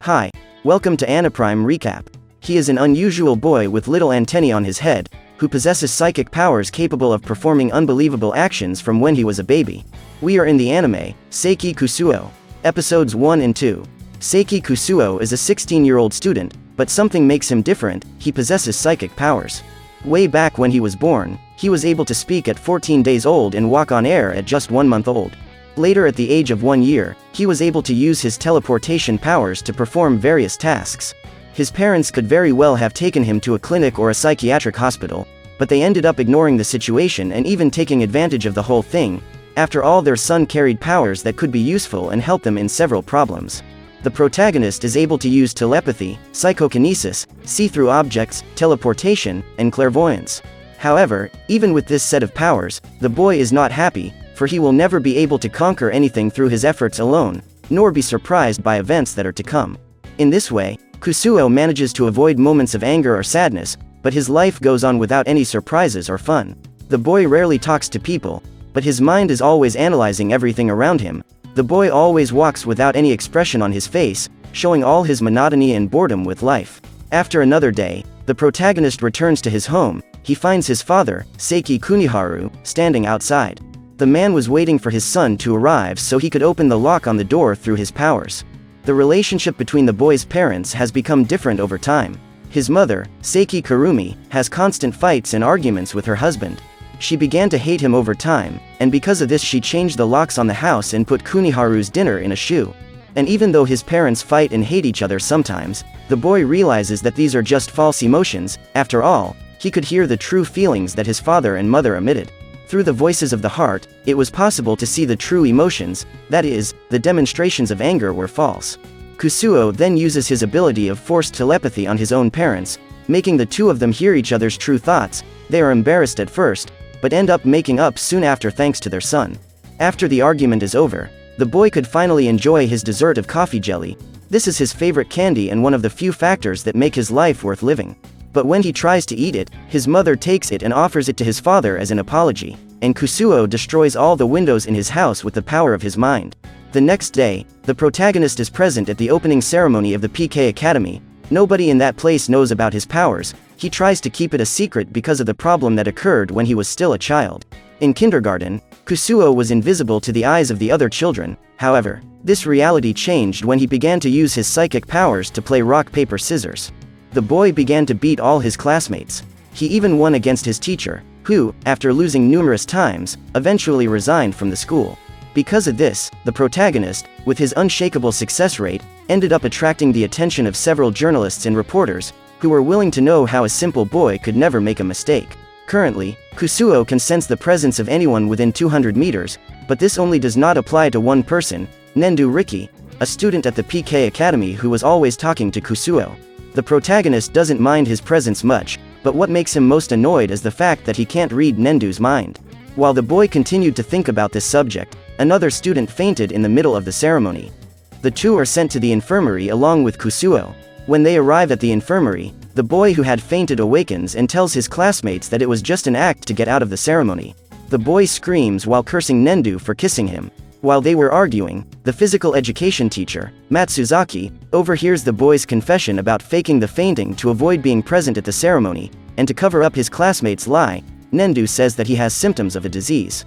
Hi, welcome to Anaprime Recap. He is an unusual boy with little antennae on his head, who possesses psychic powers capable of performing unbelievable actions from when he was a baby. We are in the anime, Saiki Kusuo. Episodes 1 and 2. Saiki Kusuo is a 16-year-old student, but something makes him different. He possesses psychic powers. Way back when he was born, he was able to speak at 14 days old and walk on air at just 1 month old. Later, at the age of 1 year, he was able to use his teleportation powers to perform various tasks. His parents could very well have taken him to a clinic or a psychiatric hospital, but they ended up ignoring the situation and even taking advantage of the whole thing. After all, their son carried powers that could be useful and help them in several problems. The protagonist is able to use telepathy, psychokinesis, see-through objects, teleportation, and clairvoyance. However, even with this set of powers, the boy is not happy, for he will never be able to conquer anything through his efforts alone, nor be surprised by events that are to come. In this way, Kusuo manages to avoid moments of anger or sadness, but his life goes on without any surprises or fun. The boy rarely talks to people, but his mind is always analyzing everything around him. The boy always walks without any expression on his face, showing all his monotony and boredom with life. After another day, the protagonist returns to his home. He finds his father, Saiki Kusuo, standing outside. The man was waiting for his son to arrive so he could open the lock on the door through his powers. The relationship between the boy's parents has become different over time. His mother, Saiki Kurumi, has constant fights and arguments with her husband. She began to hate him over time, and because of this she changed the locks on the house and put Kuniharu's dinner in a shoe. And even though his parents fight and hate each other sometimes, the boy realizes that these are just false emotions. After all, he could hear the true feelings that his father and mother emitted. Through the voices of the heart, it was possible to see the true emotions, that is, the demonstrations of anger were false. Kusuo then uses his ability of forced telepathy on his own parents, making the two of them hear each other's true thoughts. They are embarrassed at first, but end up making up soon after thanks to their son. After the argument is over, the boy could finally enjoy his dessert of coffee jelly. This is his favorite candy and one of the few factors that make his life worth living. But when he tries to eat it, his mother takes it and offers it to his father as an apology, and Kusuo destroys all the windows in his house with the power of his mind. The next day, the protagonist is present at the opening ceremony of the PK Academy. Nobody in that place knows about his powers. He tries to keep it a secret because of the problem that occurred when he was still a child. In kindergarten, Kusuo was invisible to the eyes of the other children. However, this reality changed when he began to use his psychic powers to play rock paper scissors. The boy began to beat all his classmates. He even won against his teacher, who, after losing numerous times, eventually resigned from the school. Because of this, the protagonist, with his unshakable success rate, ended up attracting the attention of several journalists and reporters, who were willing to know how a simple boy could never make a mistake. Currently, Kusuo can sense the presence of anyone within 200 meters, but this only does not apply to one person, Nendu Riki, a student at the PK Academy who was always talking to Kusuo. The protagonist doesn't mind his presence much, but what makes him most annoyed is the fact that he can't read Nendu's mind. While the boy continued to think about this subject, another student fainted in the middle of the ceremony. The two are sent to the infirmary along with Kusuo. When they arrive at the infirmary, the boy who had fainted awakens and tells his classmates that it was just an act to get out of the ceremony. The boy screams while cursing Nendu for kissing him. While they were arguing, the physical education teacher, Matsuzaki, overhears the boy's confession about faking the fainting to avoid being present at the ceremony, and to cover up his classmates' lie, Nendu says that he has symptoms of a disease.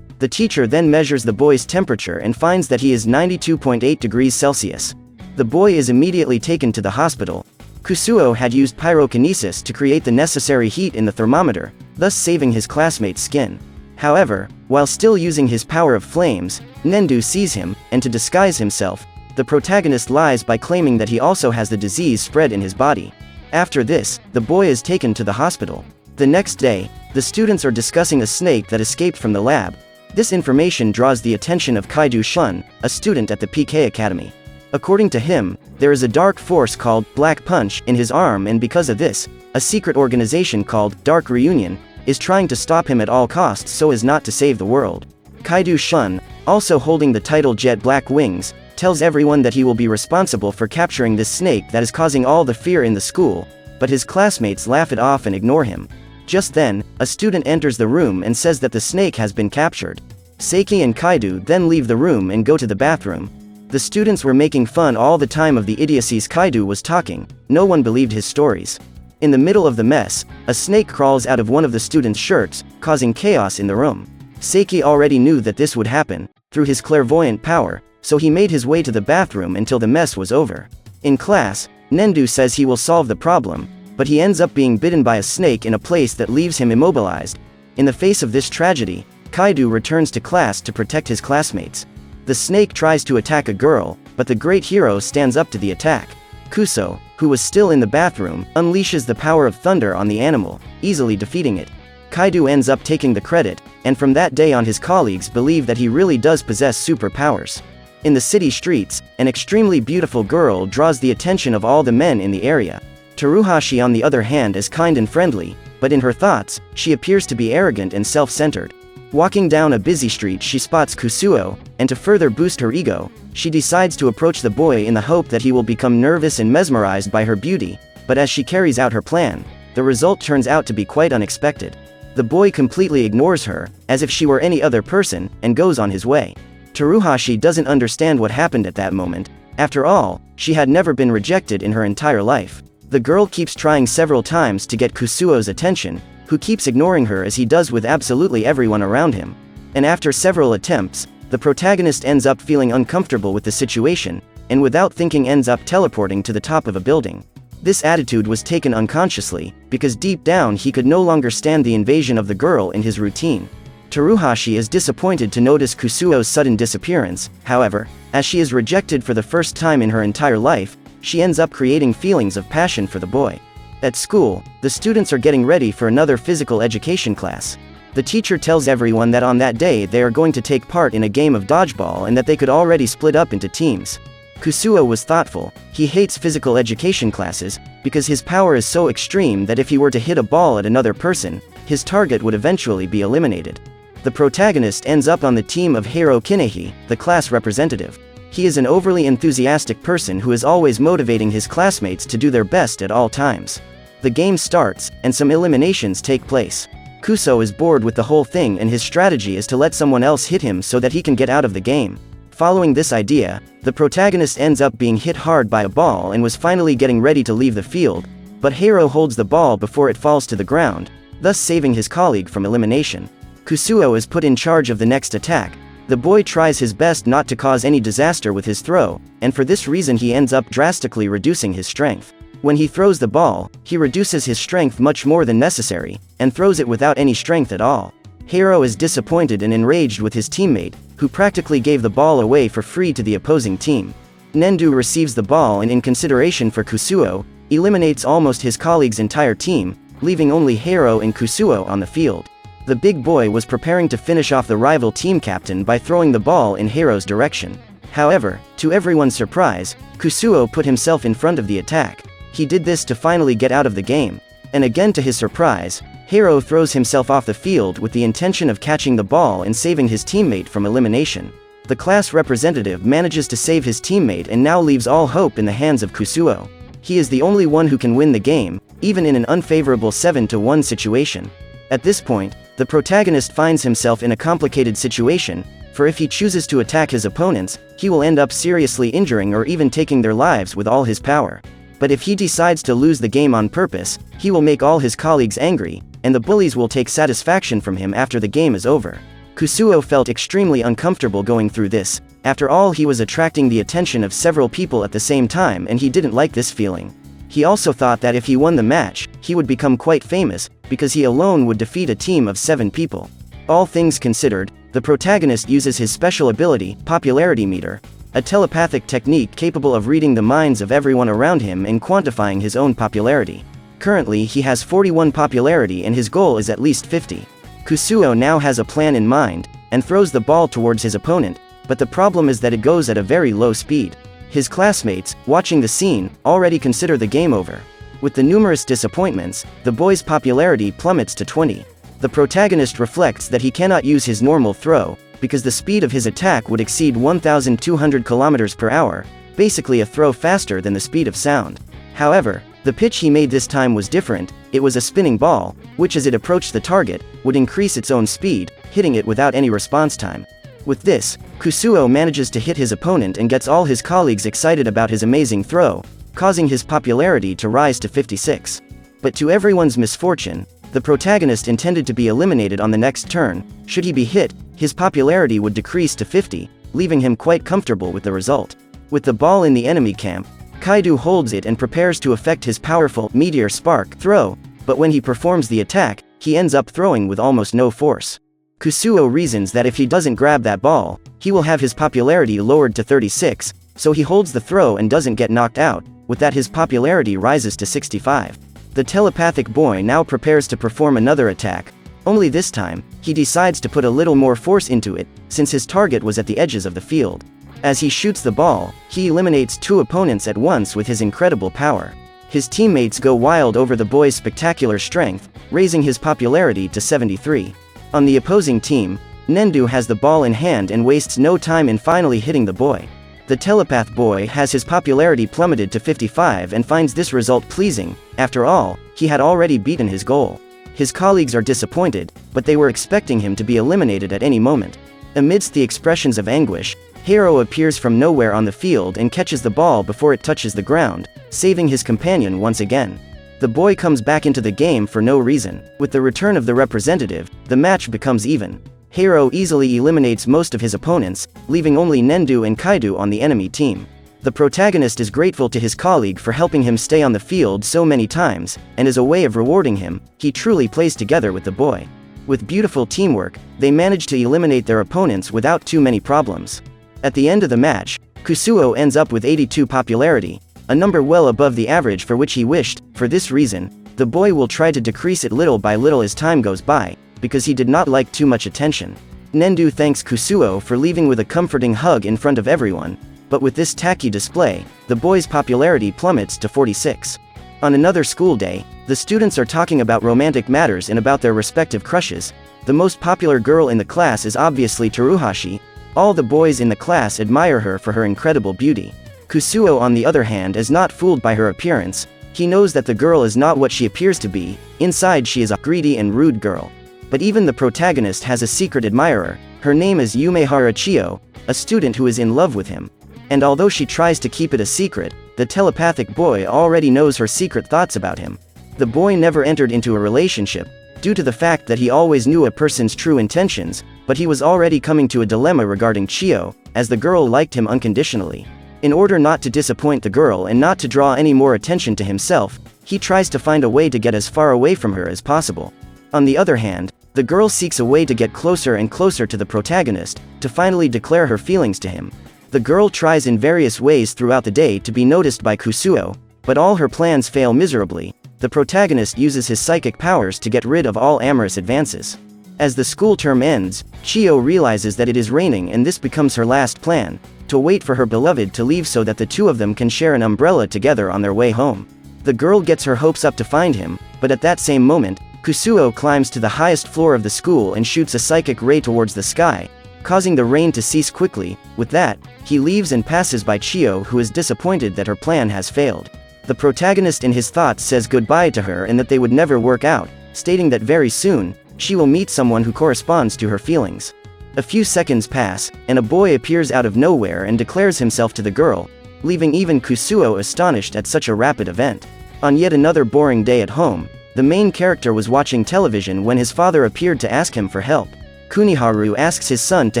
The teacher then measures the boy's temperature and finds that he is 92.8 degrees Celsius. The boy is immediately taken to the hospital. Kusuo had used pyrokinesis to create the necessary heat in the thermometer, thus saving his classmate's skin. However, while still using his power of flames, Nendu sees him, and to disguise himself, the protagonist lies by claiming that he also has the disease spread in his body. After this, the boy is taken to the hospital. The next day, the students are discussing a snake that escaped from the lab. This information draws the attention of Kaido Shun, a student at the PK Academy. According to him, there is a dark force called Black Punch in his arm, and because of this, a secret organization called Dark Reunion is trying to stop him at all costs so as not to save the world. Kaido Shun, also holding the title Jet Black Wings, tells everyone that he will be responsible for capturing this snake that is causing all the fear in the school, but his classmates laugh it off and ignore him. Just then, a student enters the room and says that the snake has been captured. Saiki and Kaido then leave the room and go to the bathroom. The students were making fun all the time of the idiocies Kaido was talking. No one believed his stories. In the middle of the mess, a snake crawls out of one of the students' shirts, causing chaos in the room. Saiki already knew that this would happen, through his clairvoyant power, so he made his way to the bathroom until the mess was over. In class, Nendu says he will solve the problem, but he ends up being bitten by a snake in a place that leaves him immobilized. In the face of this tragedy, Kaido returns to class to protect his classmates. The snake tries to attack a girl, but the great hero stands up to the attack. Kusuo, who was still in the bathroom, unleashes the power of thunder on the animal, easily defeating it. Kaido ends up taking the credit, and from that day on his colleagues believe that he really does possess superpowers. In the city streets, an extremely beautiful girl draws the attention of all the men in the area. Teruhashi on the other hand is kind and friendly, but in her thoughts, she appears to be arrogant and self-centered. Walking down a busy street she spots Kusuo, and to further boost her ego, she decides to approach the boy in the hope that he will become nervous and mesmerized by her beauty, but as she carries out her plan, the result turns out to be quite unexpected. The boy completely ignores her, as if she were any other person, and goes on his way. Teruhashi doesn't understand what happened at that moment. After all, she had never been rejected in her entire life. The girl keeps trying several times to get Kusuo's attention, who keeps ignoring her as he does with absolutely everyone around him. And after several attempts, the protagonist ends up feeling uncomfortable with the situation, and without thinking ends up teleporting to the top of a building. This attitude was taken unconsciously, because deep down he could no longer stand the invasion of the girl in his routine. Teruhashi is disappointed to notice Kusuo's sudden disappearance. However, as she is rejected for the first time in her entire life, she ends up creating feelings of passion for the boy. At school, the students are getting ready for another physical education class. The teacher tells everyone that on that day they are going to take part in a game of dodgeball and that they could already split up into teams. Kusuo was thoughtful. He hates physical education classes, because his power is so extreme that if he were to hit a ball at another person, his target would eventually be eliminated. The protagonist ends up on the team of pyrokinesis, the class representative. He is an overly enthusiastic person who is always motivating his classmates to do their best at all times. The game starts, and some eliminations take place. Kusuo is bored with the whole thing and his strategy is to let someone else hit him so that he can get out of the game. Following this idea, the protagonist ends up being hit hard by a ball and was finally getting ready to leave the field, but Hiro holds the ball before it falls to the ground, thus saving his colleague from elimination. Kusuo is put in charge of the next attack. The boy tries his best not to cause any disaster with his throw, and for this reason he ends up drastically reducing his strength. When he throws the ball, he reduces his strength much more than necessary, and throws it without any strength at all. Hiro is disappointed and enraged with his teammate, who practically gave the ball away for free to the opposing team. Nendu receives the ball and in consideration for Kusuo, eliminates almost his colleague's entire team, leaving only Hiro and Kusuo on the field. The big boy was preparing to finish off the rival team captain by throwing the ball in Hiro's direction. However, to everyone's surprise, Kusuo put himself in front of the attack. He did this to finally get out of the game. And again to his surprise, Hiro throws himself off the field with the intention of catching the ball and saving his teammate from elimination. The class representative manages to save his teammate and now leaves all hope in the hands of Kusuo. He is the only one who can win the game, even in an unfavorable 7-1 situation. At this point, the protagonist finds himself in a complicated situation, for if he chooses to attack his opponents, he will end up seriously injuring or even taking their lives with all his power. But if he decides to lose the game on purpose, he will make all his colleagues angry, and the bullies will take satisfaction from him after the game is over. Kusuo felt extremely uncomfortable going through this. After all, he was attracting the attention of several people at the same time and he didn't like this feeling. He also thought that if he won the match, he would become quite famous, because he alone would defeat a team of 7 people. All things considered, the protagonist uses his special ability, popularity meter, a telepathic technique capable of reading the minds of everyone around him and quantifying his own popularity. Currently he has 41 popularity and his goal is at least 50. Kusuo now has a plan in mind, and throws the ball towards his opponent, but the problem is that it goes at a very low speed. His classmates, watching the scene, already consider the game over. With the numerous disappointments, the boy's popularity plummets to 20. The protagonist reflects that he cannot use his normal throw, because the speed of his attack would exceed 1,200 km per hour, basically a throw faster than the speed of sound. However, the pitch he made this time was different. It was a spinning ball, which as it approached the target, would increase its own speed, hitting it without any response time. With this, Kusuo manages to hit his opponent and gets all his colleagues excited about his amazing throw, causing his popularity to rise to 56. But to everyone's misfortune, the protagonist intended to be eliminated on the next turn. Should he be hit, his popularity would decrease to 50, leaving him quite comfortable with the result. With the ball in the enemy camp, Kaido holds it and prepares to effect his powerful meteor spark throw, but when he performs the attack, he ends up throwing with almost no force. Kusuo reasons that if he doesn't grab that ball, he will have his popularity lowered to 36, so he holds the throw and doesn't get knocked out. With that, his popularity rises to 65. The telepathic boy now prepares to perform another attack, only this time, he decides to put a little more force into it, since his target was at the edges of the field. As he shoots the ball, he eliminates 2 opponents at once with his incredible power. His teammates go wild over the boy's spectacular strength, raising his popularity to 73. On the opposing team, Nendu has the ball in hand and wastes no time in finally hitting the boy. The telepath boy has his popularity plummeted to 55 and finds this result pleasing. After all, he had already beaten his goal. His colleagues are disappointed, but they were expecting him to be eliminated at any moment. Amidst the expressions of anguish, Hiro appears from nowhere on the field and catches the ball before it touches the ground, saving his companion once again. The boy comes back into the game for no reason. With the return of the representative, the match becomes even. Hiro easily eliminates most of his opponents, leaving only Nendu and Kaido on the enemy team. The protagonist is grateful to his colleague for helping him stay on the field so many times, and as a way of rewarding him, he truly plays together with the boy. With beautiful teamwork, they manage to eliminate their opponents without too many problems. At the end of the match, Kusuo ends up with 82 popularity, a number well above the average for which he wished. For this reason, the boy will try to decrease it little by little as time goes by, because he did not like too much attention. Nendu thanks Kusuo for leaving with a comforting hug in front of everyone, but with this tacky display, the boy's popularity plummets to 46. On another school day, the students are talking about romantic matters and about their respective crushes. The most popular girl in the class is obviously Teruhashi. All the boys in the class admire her for her incredible beauty. Kusuo, on the other hand, is not fooled by her appearance. He knows that the girl is not what she appears to be. Inside, she is a greedy and rude girl. But even the protagonist has a secret admirer. Her name is Yumehara Chio, a student who is in love with him. And although she tries to keep it a secret, the telepathic boy already knows her secret thoughts about him. The boy never entered into a relationship, due to the fact that he always knew a person's true intentions, but he was already coming to a dilemma regarding Chio, as the girl liked him unconditionally. In order not to disappoint the girl and not to draw any more attention to himself, he tries to find a way to get as far away from her as possible. On the other hand, the girl seeks a way to get closer and closer to the protagonist, to finally declare her feelings to him. The girl tries in various ways throughout the day to be noticed by Kusuo, but all her plans fail miserably. The protagonist uses his psychic powers to get rid of all amorous advances. As the school term ends, Chio realizes that it is raining, and this becomes her last plan, to wait for her beloved to leave so that the two of them can share an umbrella together on their way home. The girl gets her hopes up to find him, but at that same moment, Kusuo climbs to the highest floor of the school and shoots a psychic ray towards the sky, causing the rain to cease quickly. With that, he leaves and passes by Chio, who is disappointed that her plan has failed. The protagonist in his thoughts says goodbye to her and that they would never work out, stating that very soon, she will meet someone who corresponds to her feelings. A few seconds pass, and a boy appears out of nowhere and declares himself to the girl, leaving even Kusuo astonished at such a rapid event. On yet another boring day at home, the main character was watching television when his father appeared to ask him for help. Kuniharu asks his son to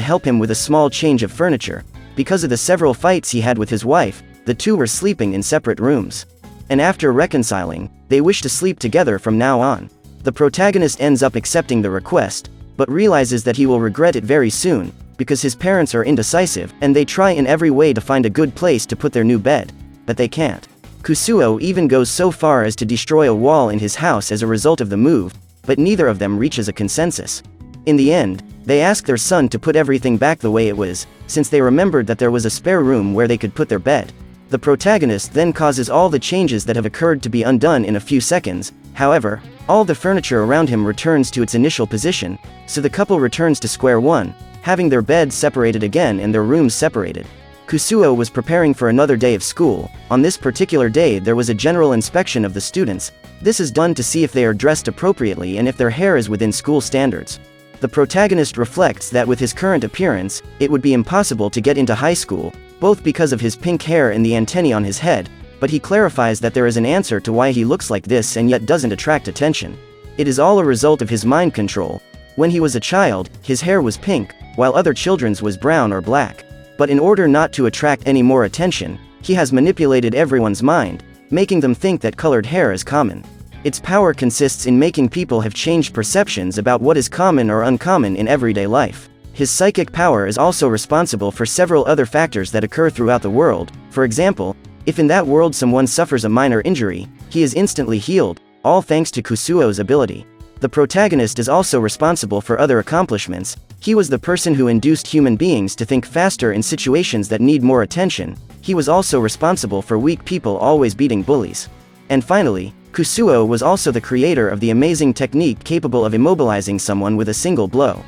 help him with a small change of furniture. Because of the several fights he had with his wife, the two were sleeping in separate rooms. And after reconciling, they wish to sleep together from now on. The protagonist ends up accepting the request, but realizes that he will regret it very soon, because his parents are indecisive, and they try in every way to find a good place to put their new bed. But they can't. Kusuo even goes so far as to destroy a wall in his house as a result of the move, but neither of them reaches a consensus. In the end, they ask their son to put everything back the way it was, since they remembered that there was a spare room where they could put their bed. The protagonist then causes all the changes that have occurred to be undone in a few seconds. However, all the furniture around him returns to its initial position, so the couple returns to square one, having their beds separated again and their rooms separated. Kusuo was preparing for another day of school. On this particular day, there was a general inspection of the students. This is done to see if they are dressed appropriately and if their hair is within school standards. The protagonist reflects that with his current appearance, it would be impossible to get into high school, both because of his pink hair and the antennae on his head, but he clarifies that there is an answer to why he looks like this and yet doesn't attract attention. It is all a result of his mind control. When he was a child, his hair was pink, while other children's was brown or black. But in order not to attract any more attention, he has manipulated everyone's mind, making them think that colored hair is common. Its power consists in making people have changed perceptions about what is common or uncommon in everyday life. His psychic power is also responsible for several other factors that occur throughout the world. For example, if in that world someone suffers a minor injury, he is instantly healed, all thanks to Kusuo's ability. The protagonist is also responsible for other accomplishments. He was the person who induced human beings to think faster in situations that need more attention. He was also responsible for weak people always beating bullies. And finally, Kusuo was also the creator of the amazing technique capable of immobilizing someone with a single blow.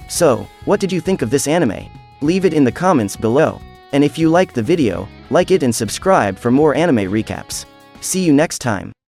So, what did you think of this anime? Leave it in the comments below. And if you liked the video, like it and subscribe for more anime recaps. See you next time.